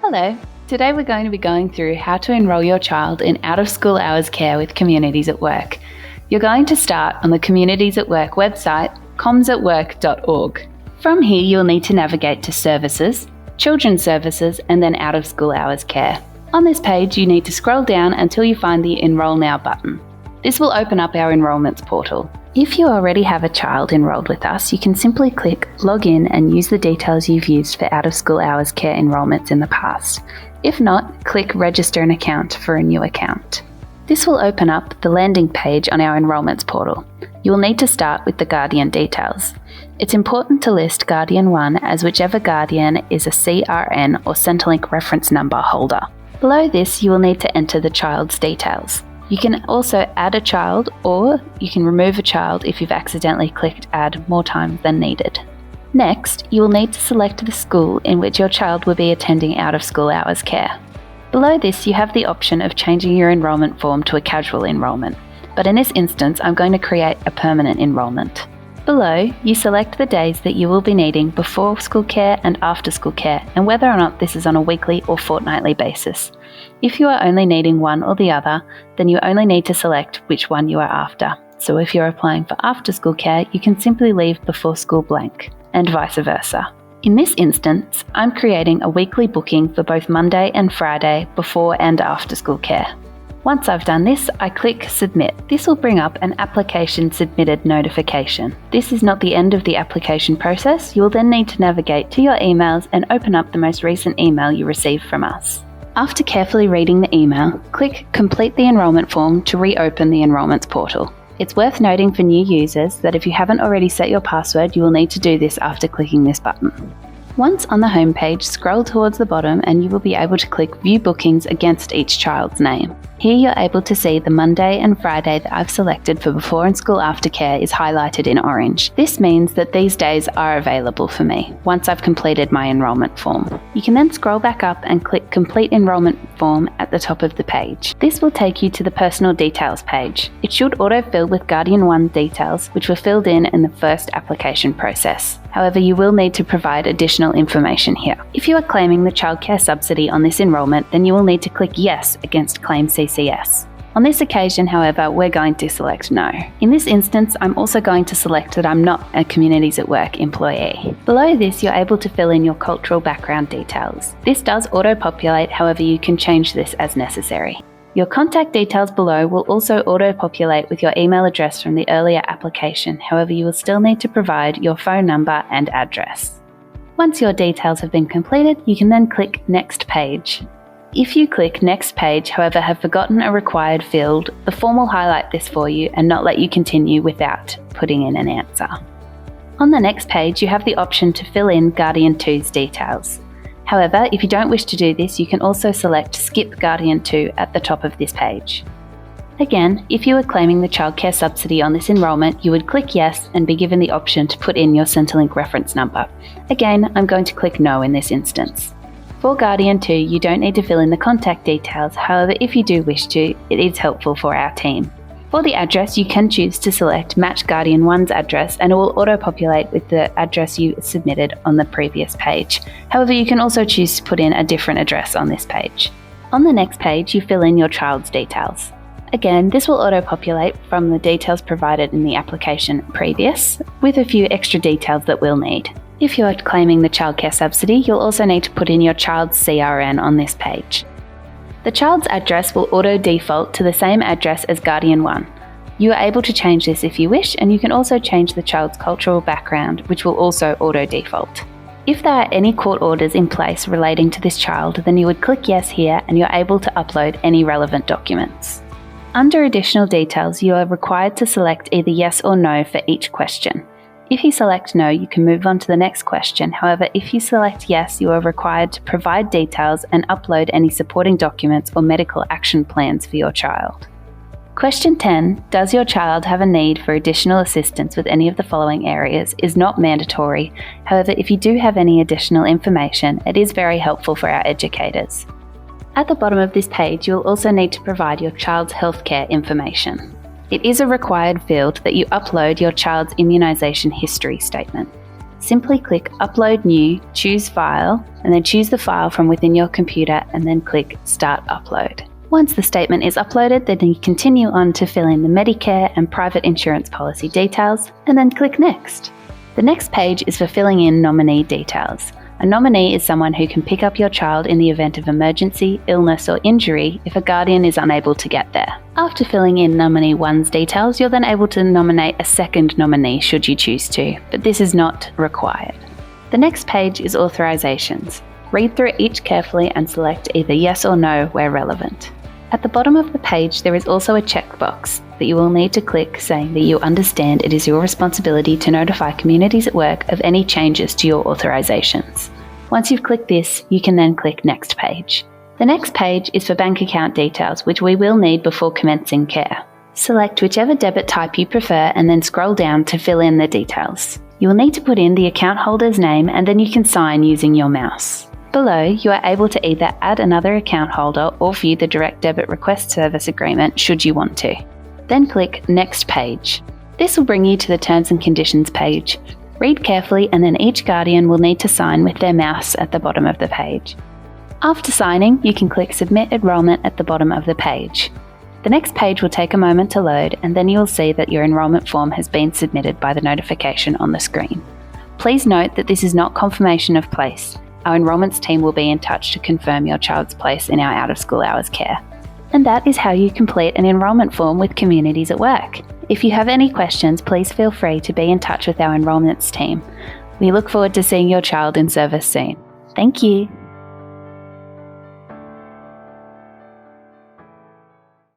Hello. Today we're going to be going through how to enrol your child in out-of-school hours care with Communities at Work. You're going to start on the Communities at Work website, comsatwork.org. From here you'll need to navigate to Services, Children's Services and then Out-of-School Hours Care. On this page you need to scroll down until you find the Enrol Now button. This will open up our enrolments portal. If you already have a child enrolled with us, you can simply click Log In and use the details you've used for out-of-school hours care enrolments in the past. If not, click Register an account for a new account. This will open up the landing page on our enrolments portal. You will need to start with the Guardian details. It's important to list Guardian 1 as whichever Guardian is a CRN or Centrelink reference number holder. Below this, you will need to enter the child's details. You can also add a child or you can remove a child if you've accidentally clicked Add more times than needed. Next, you will need to select the school in which your child will be attending out-of-school hours care. Below this, you have the option of changing your enrolment form to a casual enrolment, but in this instance, I'm going to create a permanent enrolment. Below, you select the days that you will be needing before school care and after school care and whether or not this is on a weekly or fortnightly basis. If you are only needing one or the other, then you only need to select which one you are after. So if you're applying for after school care, you can simply leave before school blank, and vice versa. In this instance, I'm creating a weekly booking for both Monday and Friday before and after school care. Once I've done this, I click Submit. This will bring up an application submitted notification. This is not the end of the application process. You will then need to navigate to your emails and open up the most recent email you received from us. After carefully reading the email, click Complete the enrolment form to reopen the enrolments portal. It's worth noting for new users that if you haven't already set your password, you will need to do this after clicking this button. Once on the home page, scroll towards the bottom and you will be able to click View Bookings against each child's name. Here you're able to see the Monday and Friday that I've selected for before and school aftercare is highlighted in orange. This means that these days are available for me once I've completed my enrolment form. You can then scroll back up and click Complete Enrolment Form at the top of the page. This will take you to the Personal Details page. It should autofill with Guardian 1 details, which were filled in the first application process. However, you will need to provide additional information here. If you are claiming the childcare subsidy on this enrolment, then you will need to click Yes against Claim CCS. On this occasion, however, we're going to select No. In this instance, I'm also going to select that I'm not a Communities at Work employee. Below this, you're able to fill in your cultural background details. This does auto-populate, however, you can change this as necessary. Your contact details below will also auto-populate with your email address from the earlier application, however you will still need to provide your phone number and address. Once your details have been completed, you can then click Next Page. If you click Next Page, however, have forgotten a required field, the form will highlight this for you and not let you continue without putting in an answer. On the next page, you have the option to fill in Guardian 2's details. However, if you don't wish to do this, you can also select Skip Guardian 2 at the top of this page. Again, if you are claiming the childcare subsidy on this enrolment, you would click Yes and be given the option to put in your Centrelink reference number. Again, I'm going to click No in this instance. For Guardian 2, you don't need to fill in the contact details, however, if you do wish to, it is helpful for our team. For the address, you can choose to select Match Guardian 1's address and it will auto-populate with the address you submitted on the previous page. However, you can also choose to put in a different address on this page. On the next page, you fill in your child's details. Again, this will auto-populate from the details provided in the application previous, with a few extra details that we'll need. If you're claiming the childcare subsidy, you'll also need to put in your child's CRN on this page. The child's address will auto-default to the same address as Guardian 1. You are able to change this if you wish, and you can also change the child's cultural background, which will also auto-default. If there are any court orders in place relating to this child, then you would click Yes here and you're able to upload any relevant documents. Under Additional Details, you are required to select either Yes or No for each question. If you select No, you can move on to the next question. However, if you select Yes, you are required to provide details and upload any supporting documents or medical action plans for your child. Question 10, does your child have a need for additional assistance with any of the following areas, is not mandatory. However, if you do have any additional information, it is very helpful for our educators. At the bottom of this page, you'll also need to provide your child's healthcare information. It is a required field that you upload your child's immunisation history statement. simply click Upload New, choose File, and then choose the file from within your computer and then click Start Upload. Once the statement is uploaded, then you continue on to fill in the Medicare and private insurance policy details, and then click Next. The next page is for filling in nominee details. A nominee is someone who can pick up your child in the event of emergency, illness, or injury if a guardian is unable to get there. After filling in nominee 1's details, you're then able to nominate a second nominee should you choose to, but this is not required. The next page is authorizations. Read through each carefully and select either yes or no where relevant. At the bottom of the page, there is also a checkbox that you will need to click saying that you understand it is your responsibility to notify Communities at Work of any changes to your authorizations. Once you've clicked this, you can then click Next Page. The next page is for bank account details, which we will need before commencing care. Select whichever debit type you prefer and then scroll down to fill in the details. You will need to put in the account holder's name and then you can sign using your mouse. Below, you are able to either add another account holder or view the direct debit request service agreement should you want to. Then click Next Page. This will bring you to the Terms and Conditions page. Read carefully and then each guardian will need to sign with their mouse at the bottom of the page. After signing, you can click Submit Enrolment at the bottom of the page. The next page will take a moment to load and then you will see that your enrolment form has been submitted by the notification on the screen. Please note that this is not confirmation of place. Our enrolments team will be in touch to confirm your child's place in our out-of-school hours care. And that is how you complete an enrolment form with Communities at Work. If you have any questions, please feel free to be in touch with our enrolments team. We look forward to seeing your child in service soon. Thank you.